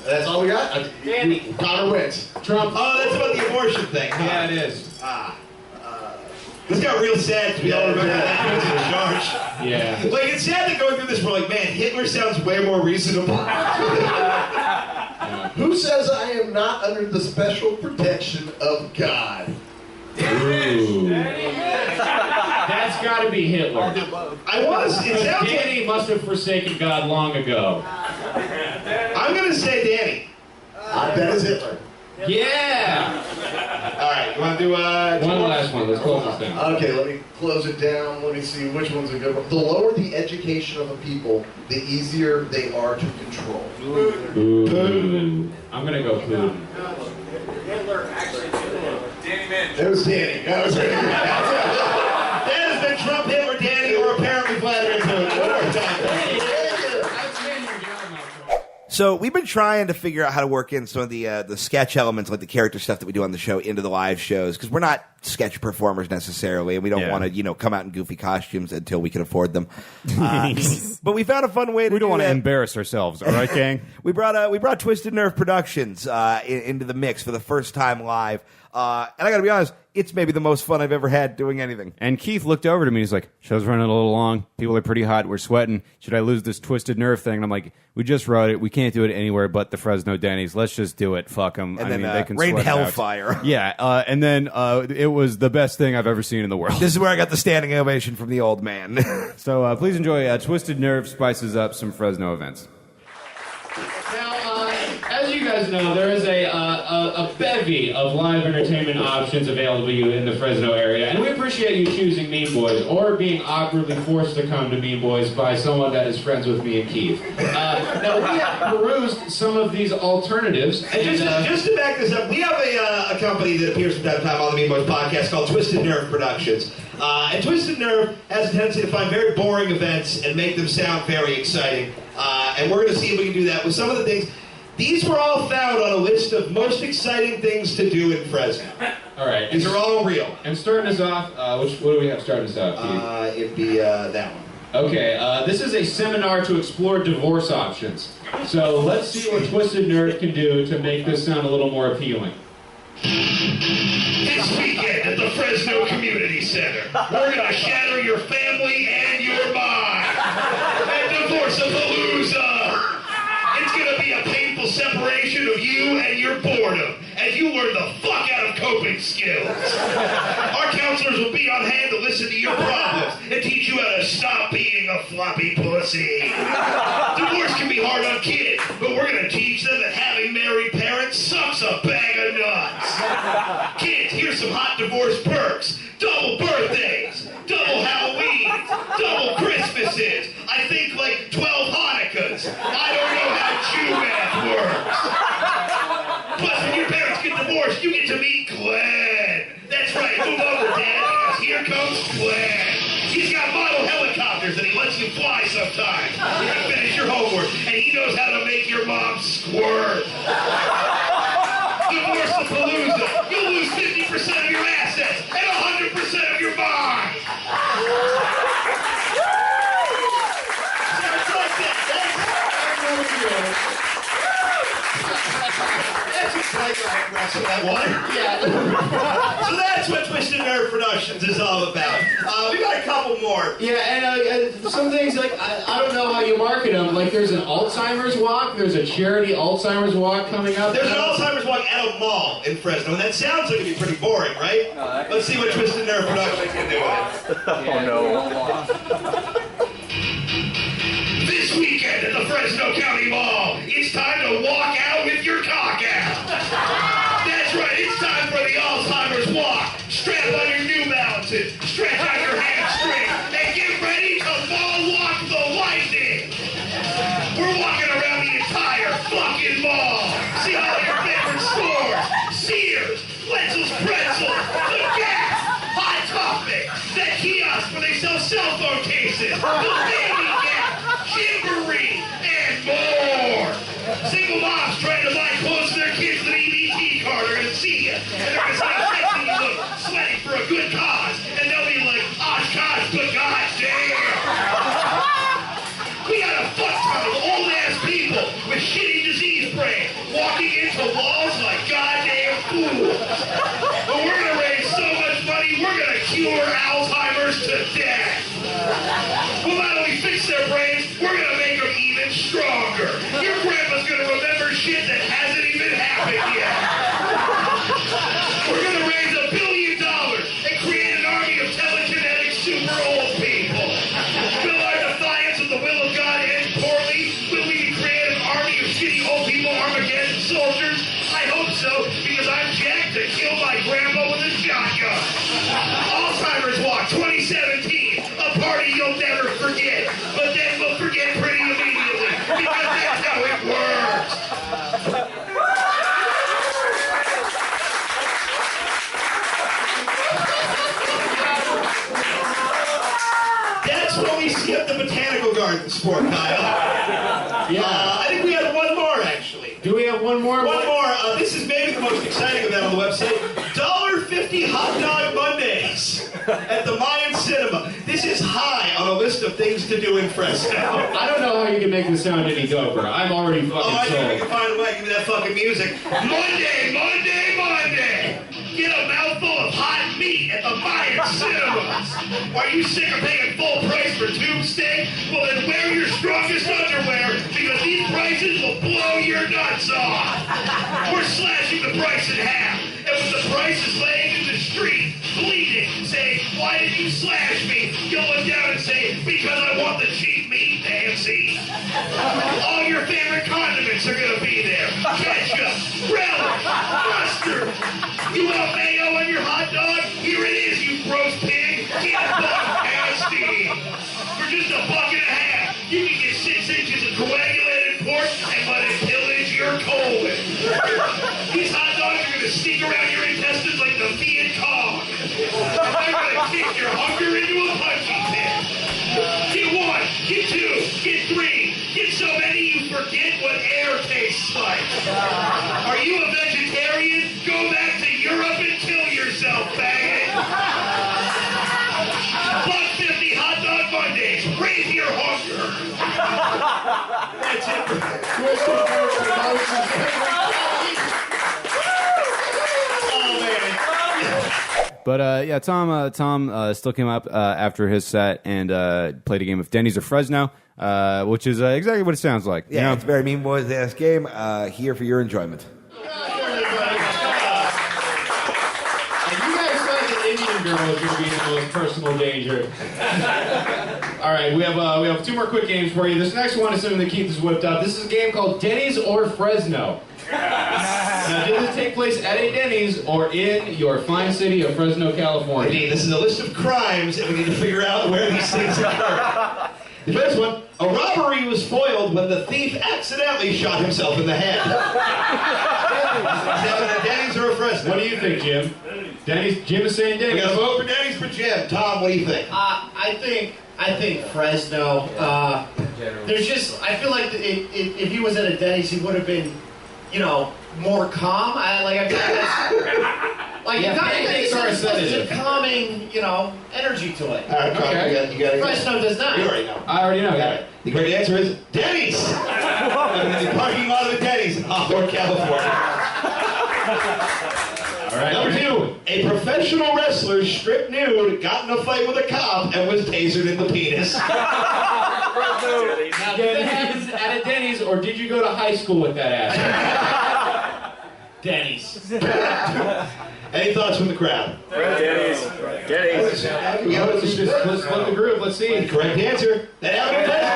That's all we got? Danny. Connor wins. Trump. Oh, that's about the abortion thing. Yeah, it is. This got real sad to be all remember that he was in charge. Yeah. It's sad that going through this, we're like, man, Hitler sounds way more reasonable. Who says I am not under the special protection of God? Ooh. That's got to be Hitler. I was. It sounds like, Danny must have forsaken God long ago. I'm going to say Danny. That is Hitler. Yeah. All right, you want to do One last one. Let's close this down. Okay, let me close it down. Let me see which one's a good one. The lower the education of a people, the easier they are to control. Ooh. I'm going to go Putin. Hitler actually Danny Minch. It was Danny. That was right. That has been Trump, Hitler, Danny, or apparently Vladimir Putin. One more time. So we've been trying to figure out how to work in some of the sketch elements, like the character stuff that we do on the show, into the live shows, because we're not sketch performers necessarily, and we don't want to, come out in goofy costumes until we can afford them. But we found a fun way to. We don't want to that. embarrass ourselves, all right, gang? We brought Twisted Nerve Productions into the mix for the first time live, and I got to be honest, it's maybe the most fun I've ever had doing anything. And Keith looked over to me. He's like, "Show's running a little long. People are pretty hot. We're sweating. Should I lose this Twisted Nerve thing?" And I'm like, "We just wrote it. We can't do it anywhere but the Fresno Denny's. Let's just do it. Fuck them. And then they can rain sweat it out." hellfire. Yeah, and then it was the best thing I've ever seen in the world. This is where I got the standing ovation from the old man. So please enjoy Twisted Nerve spices up some Fresno events. Now, as you guys know, there is a bevy of live entertainment options available to you in the Fresno area, and we appreciate you choosing Mean Boys, or being awkwardly forced to come to Mean Boys by someone that is friends with me and Keith. Now, we have perused some of these alternatives. And just to back this up, we have a company that appears from time to time on the Mean Boys podcast called Twisted Nerve Productions. And Twisted Nerve has a tendency to find very boring events and make them sound very exciting. And we're going to see if we can do that with some of the things. These were all found on a list of most exciting things to do in Fresno. All right. These are all real. And starting us off, what do we have starting us off, Keith? It'd be that one. Okay, this is a seminar to explore divorce options. So let's see what Twisted Nerve can do to make this sound a little more appealing. This weekend at the Fresno Community Center, we're going to shatter your family and your mind. And Divorce-a-Palooza! It's going to be a painful separation of you and your boredom as you learn the fuck out of coping skills. Our counselors will be on hand to listen to your problems and teach you how to stop being a floppy pussy. Divorce can be hard on kids, but we're going to teach them that having married parents sucks a bag of nuts. Kids, here's some hot divorce perks. Double birthdays, double Halloweens, double Christmases. I think like 12 Hanukkahs. I don't know how Jew math works. Plus, when your parents get divorced, you get to meet Glenn. That's right, move over, Dad, because here comes Glenn. He's got model helicopters and he lets you fly sometimes. You can finish your homework, and he knows how to make your mom squirt. Divorce-a-Palooza. You'll lose 50% of your assets and 100% of your mind. Sounds like that. That's exciting. That one? Yeah. So that's what Twisted Nerve Productions is all about. We got a couple more. Yeah, and some things, like, I don't know how you market them. Like, there's an Alzheimer's walk. There's a charity Alzheimer's walk coming up. There's an Alzheimer's walk at a mall in Fresno, and that sounds like it'd be pretty boring, right? Let's see what Twisted Nerve Productions can do with it. Oh no. This weekend at the Fresno County Mall, it's time to walk out with your cock out. That's right, it's time for the Alzheimer's walk. Strap on your New Balances, stretch out your hamstring, and get ready to ball walk the lightning. We're walking around the entire fucking mall. See all your favorite stores: Sears, Wetzel's Pretzels, The Gap, Hot Topic, that kiosk where they sell cell phone cases, the Baby Gap, Jamboree, and more. Single moms trying to buy clothes for their kids with an EBT card are going to see you, and they're going to say, "Sexy you look, sweating for a good cause," and they'll be like, "Oshkosh, but goddamn." We got a fuck ton of old-ass people with shitty disease brain walking into walls like goddamn fools. But we're going to raise so much money, we're going to cure Alzheimer's to death. Well, not only fix their brains, we're going to make them even stronger. Your grandpa's going to remember shit that hasn't even happened yet. We're going to raise $1 billion and create an army of telekinetic super old people. Will our defiance of the will of God end poorly? Will we create an army of shitty old people Armageddon soldiers? I hope so, because I'm jacked to kill my grandma with a shotgun. Alzheimer's Walk 2017, a party you'll never forget, but then we'll forget pretty immediately, because that's how it works. That's when we skip the botanical garden sport, Kyle. I think we have one more Do we have one more? One more. This is maybe the most exciting event on the website. $1.50 hot dog Mondays at the Mayan Cinema. This is high on a list of things to do in Fresno. I don't know how you can make this sound any doper. I'm already fucking Oh, I think we sold. can find a way. Give me that fucking music. Monday, Monday, Monday. Get a mouthful of hot meat at the Mayan Cinemas. Are you sick of paying full price for tube steak? Well, then wear your strongest underwear because these prices will blow your nuts off. We're slashing the price in half. And with the prices laying in the street, bleeding, saying, why did you slash me? Going down and saying, because I want the cheap meat, Nancy. All your favorite condiments are going to be there. Ketchup, relish, mustard. You want mayo on your hot dog? Here it is, you gross pig. Get nasty. For just $1.50, you can get 6 inches of coagulated pork and let it pillage your colon. These hot dogs are going to sneak around your intestines like the Viet Cong. And they're going to kick your hunger into a punchy pit. Get 1, get 2, get 3. Get so many you forget what air tastes like. Are you a vegetarian? Go back to Europe and kill yourself, faggot. $1.50 hot dog Mondays. Raise your hunger. That's it. Oh, man. But yeah, Tom still came up after his set and played a game of Denny's or Fresno, which is exactly what it sounds like. Yeah, you know? it's a very Mean Boys-ass game. Here for your enjoyment. You guys thought the Indian girl was going to be the most personal danger. All right, we have 2 more quick games for you. This next one is something that Keith has whipped up. This is a game called Denny's or Fresno. Now, did this take place at a Denny's or in your fine city of Fresno, California? Indeed, this is a list of crimes, and we need to figure out where these things occur. The first one, a robbery was foiled when the thief accidentally shot himself in the head. Is that a Denny's or a Fresno? What do you think, Jim? Denny's. Jim is saying We Denny's. got a vote for Denny's for Jim. Tom, what do you think? I think Fresno. There's just, I feel like if he was at a Denny's, he would have been, more calm. I feel like that's, like, Yeah, pancakes are a sedative. There's a calming, energy to it. All right, Tom, Okay. you got it. Fresno does not. You already know. I already know. All right. The correct answer is Denny's. In the parking lot of a Denny's in Hawthorne, California. All right. Number 2, a professional wrestler stripped nude, got in a fight with a cop, and was tasered in the penis. Now, did that happen at a Denny's, or did you go to high school with that ass? Denny's. Any thoughts from the crowd? Denny's. Let's split the group. Let's see. Correct answer. That happened in Fresno.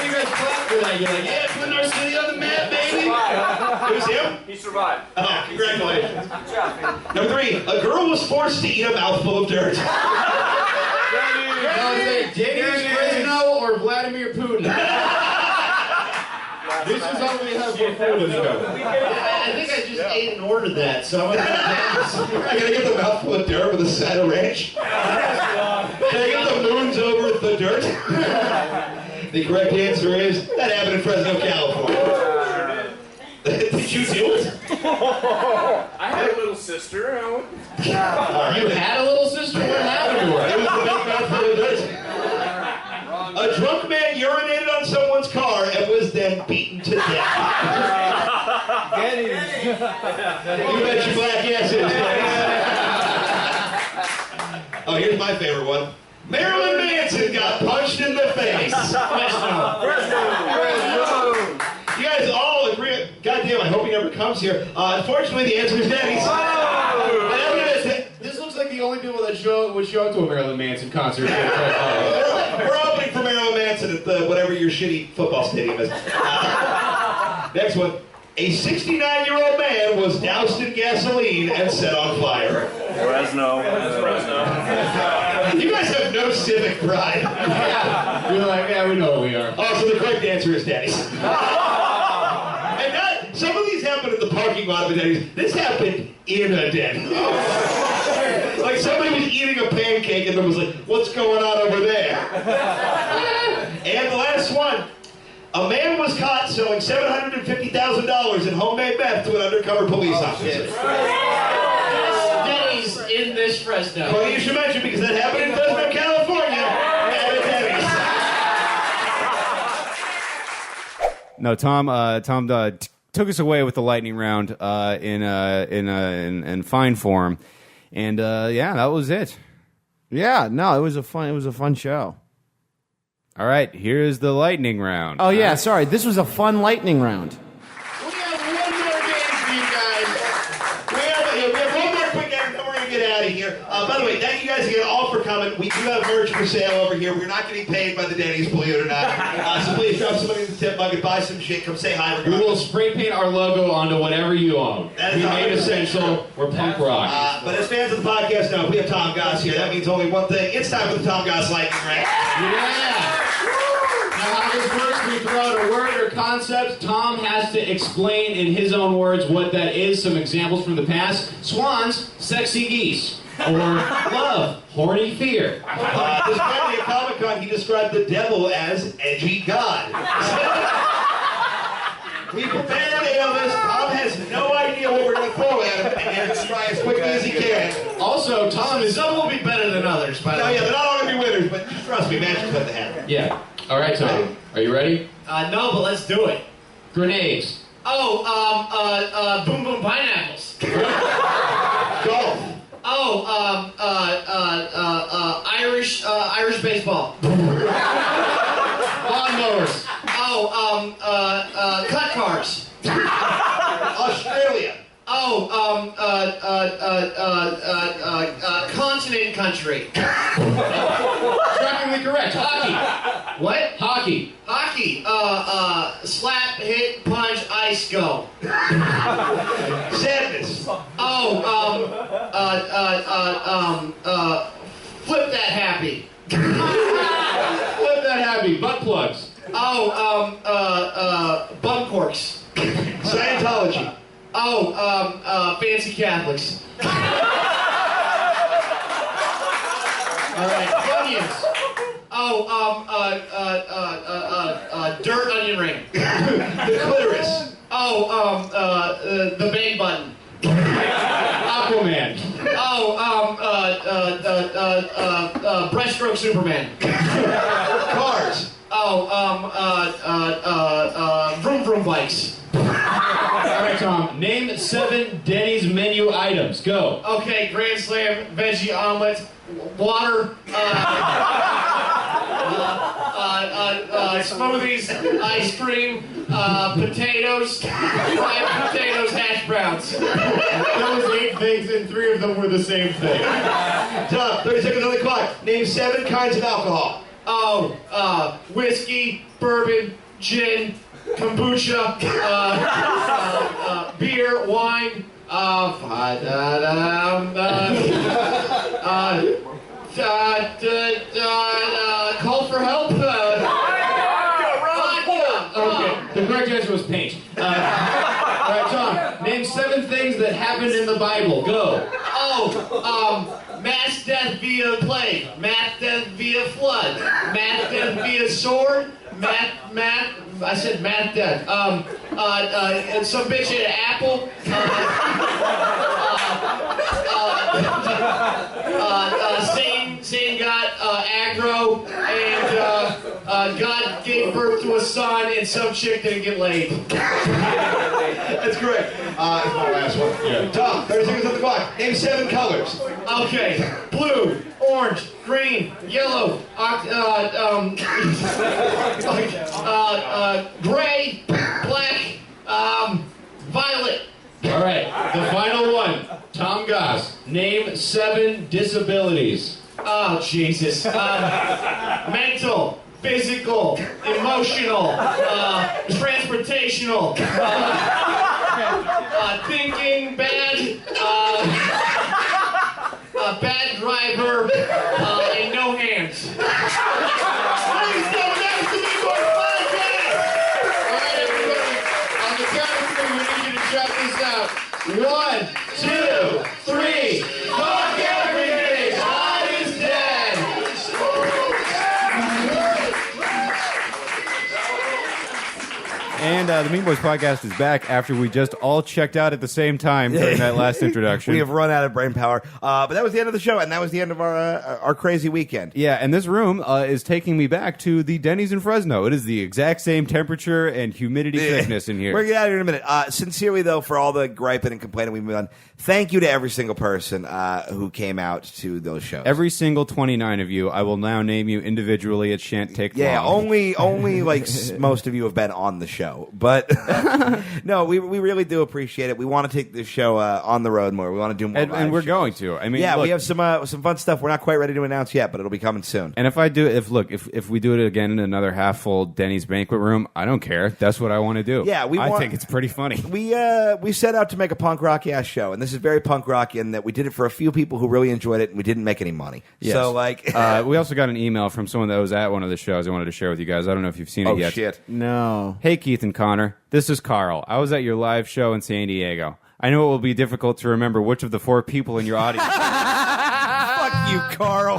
You guys clap for that. You're like, yeah, putting our city on the map, baby. It was him? He survived. Oh, congratulations. Good job, man. Number 3, a girl was forced to eat a mouthful of dirt. Denny's, Fresno, or Vladimir Putin? This is all we have for food is go. I think I just ate and ordered that, so I'm gonna I gotta get the mouthful of dirt with a side of ranch. Can I get the moons over the dirt? The correct answer is that happened in Fresno, California. Did you do it? I had a little sister. All right. You had a little sister? What happened to her? It was the big mouthful of dirt. A drunk man urinated on someone's car and was then beaten to death. You bet your black ass it is, Denny's. Oh, here's my favorite one. Marilyn Manson got punched in the face. You guys all agree. Goddamn, I hope he never comes here. Unfortunately, the answer is Denny's. This looks like the only people that would show up to a Marilyn Manson concert. We're opening for Marilyn Manson at whatever your shitty football stadium is. Next one. A 69-year-old man was doused in gasoline and set on fire. Fresno. You guys have no civic pride. You're like, yeah, we know who we are. Oh, so the correct answer is Denny's. And some of these happened in the parking lot of a Denny's. This happened in a Denny's. Like somebody was eating a pancake and then was like, what's going on over there? And the last one. A man was caught selling $750,000 in homemade meth to an undercover police officer. Denny's in this Fresno. Well, you should mention because that happened in Fresno, California, at a Denny's. No, Tom took us away with the lightning round in fine form, and yeah, that was it. Yeah, no, it was a fun show. All right, here's the lightning round. Oh yeah, sorry, this was a fun lightning round. We have one more game for you guys. We have one more quick game, and then we're going to get out of here. By the way, thank you guys again all for coming. We do have merch for sale over here. We're not getting paid by the Denny's, believe it or not. So please drop some money in the tip bucket, buy some shit, come say hi. We will spray paint our logo onto whatever you own. That We is made 100% essential. We're punk rock. But as fans of the podcast know, if we have Tom Goss here, that means only one thing. It's time for the Tom Goss lightning round. Yeah. Now, how this works, we throw out a word or concept. Tom has to explain in his own words what that is. Some examples from the past. Swans, sexy geese. Or love, horny fear. This Friday at Comic-Con, he described the devil as edgy god. We prepared a this. Tom has no idea what we're going to throw at him, and he'll try as quickly as he can. Also, Tom is... Some will be better than others, by the No, way. yeah, they're not all going to be winners, but just trust me, Manch's put the hat. Yeah. All right, Tom. Are you ready? No, but let's do it. Grenades. Oh, boom boom pineapples. Golf. Oh, Irish baseball. Lawnmowers. Oh, cut cars. Australia. Oh, continent country. Shockingly correct. Hockey. What? Hockey. Hockey. Slap, hit, punch, ice, go. Sadness. Oh, flip that happy. Flip that happy. Butt plugs. Oh, bum corks. Scientology. Oh, fancy Catholics. All right, onions. Oh, dirt onion ring. The clitoris. Oh, the bang button. Aquaman. Oh, breaststroke Superman. Cars. Oh, vroom vroom bikes. All right, Tom. Name 7 Denny's menu items. Go. Okay, Grand Slam, veggie omelet, water, smoothies, ice cream, potatoes, fried potatoes, hash browns. That was 8 things, and 3 of them were the same thing. Tom, 30 seconds on the clock. Name 7 kinds of alcohol. Oh, whiskey, bourbon, gin, kombucha, beer, wine, call for help. Okay, the correct answer was paint. All right, Tom. Name 7 things that happened in the Bible. Go. Mass death via plague, mass death via flood, mass death via sword, I said mass death. And some bitch ate an apple. Satan got aggro, and God gave birth to a son, and some chick didn't get laid. That's correct. It's my last one. Yeah. Tom, 30 seconds on the clock. Name 7 colors. Okay, blue, orange, green, yellow, gray, black, violet. All right, the final one. Tom Goss. Name 7 disabilities. Oh, Jesus. Mental, physical, emotional, transportational, thinking bad, bad driver, and no hands. Please don't mess with me for podcast. All right, everybody. On the count of 3, we need you to check this out. 1, 2, 3. Fuck everything. God is dead. And the Mean Boys podcast is back after we just all checked out at the same time during that last introduction. We have run out of brain power. But that was the end of the show, and that was the end of our crazy weekend. Yeah, and this room is taking me back to the Denny's in Fresno. It is the exact same temperature and humidity thickness in here. We're going to get out of here in a minute. Sincerely, though, for all the griping and complaining we've done, thank you to every single person who came out to those shows. Every single 29 of you, I will now name you individually. It shan't take Yeah, long. only like most of you have been on the show, but no, we really do appreciate it. We want to take this show on the road more. We want to do more, and we're shows. going to. I mean, yeah, look, we have some fun stuff. We're not quite ready to announce yet, but it'll be coming soon. And if we do it again in another half full Denny's banquet room, I don't care. That's what I want to do. Yeah, I think it's pretty funny. We set out to make a punk rocky ass show, and this is very punk rocky in that we did it for a few people who really enjoyed it, and we didn't make any money. Yes. So like, we also got an email from someone that was at one of the shows. I wanted to share with you guys. I don't know if you've seen it oh yet. shit. No. Hey, Keith and Connor. This is Carl. I was at your live show in San Diego. I know it will be difficult to remember which of the 4 people in your audience. Fuck you, Carl.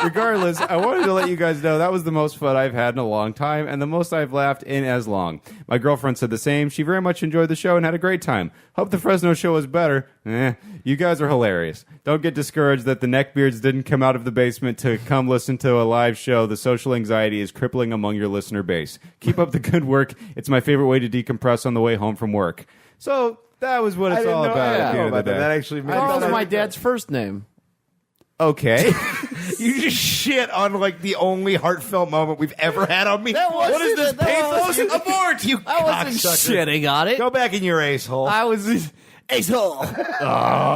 Regardless, I wanted to let you guys know that was the most fun I've had in a long time and the most I've laughed in as long. My girlfriend said the same. She very much enjoyed the show and had a great time. Hope the Fresno show was better. You guys are hilarious. Don't get discouraged that the neckbeards didn't come out of the basement to come listen to a live show. The social anxiety is crippling among your listener base. Keep up the good work. It's my favorite way to decompress on the way home from work. So that was what it's all about at the end of the day. That actually made Carl's sense. my dad's first name. Okay. You just shit on like the only heartfelt moment we've ever had on me. What is this? Pathos? Abort, you I wasn't cocksucker. shitting on it. Go back in your ace hole. I was asshole.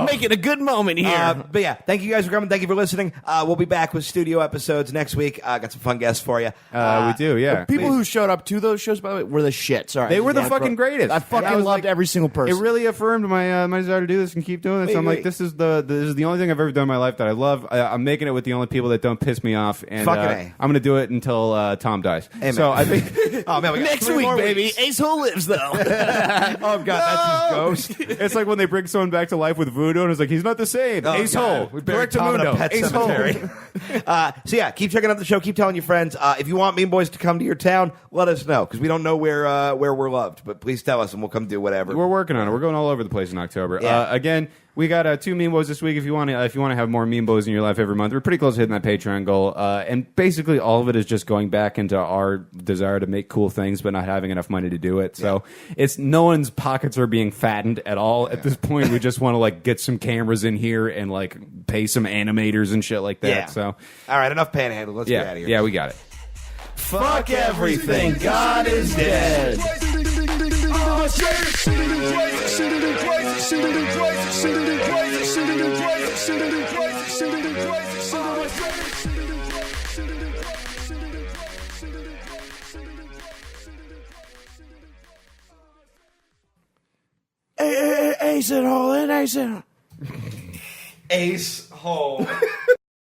Making a good moment here. But yeah, thank you guys for coming. Thank you for listening. We'll be back with studio episodes next week. Got some fun guests for you. We do, yeah. People who showed up to those shows, by the way, were the shit. Sorry. They were the Yeah, fucking greatest. I And fucking I was loved like- every single It person. really affirmed my my desire to do this and keep doing this. Wait, I'm like, wait. this is the only thing I've ever done in my life that I love. I'm making it with the only people that don't piss me off, and Fucking A. I'm going to do it until Tom dies. Amen. So I think Oh man, we got Next 3 week, more baby. weeks. Asshole lives, though. Oh god, that's his ghost. it's like when they bring someone back to life with voodoo, and it's like he's not the same. Oh, Ace God. hole. We buried Tom in a pet Ace hole. cemetery. So yeah, keep checking out the show. Keep telling your friends. If you want Mean Boys to come to your town, let us know because we don't know where we're loved. But please tell us, and we'll come do whatever. We're working on it. We're going all over the place in October. Yeah. Again, we got 2 Meme Boys this week. If you want to have more Meme Boys in your life every month, we're pretty close to hitting that Patreon goal. And basically, all of it is just going back into our desire to make cool things, but not having enough money to do it. So it's no one's pockets are being fattened at all at this point. We just want to like get some cameras in here and like pay some animators and shit like that. Yeah. So all right, enough panhandle. Let's get out of here. yeah, we got it. Fuck everything. God is dead. Ace it hole in, ace it. Ace hole.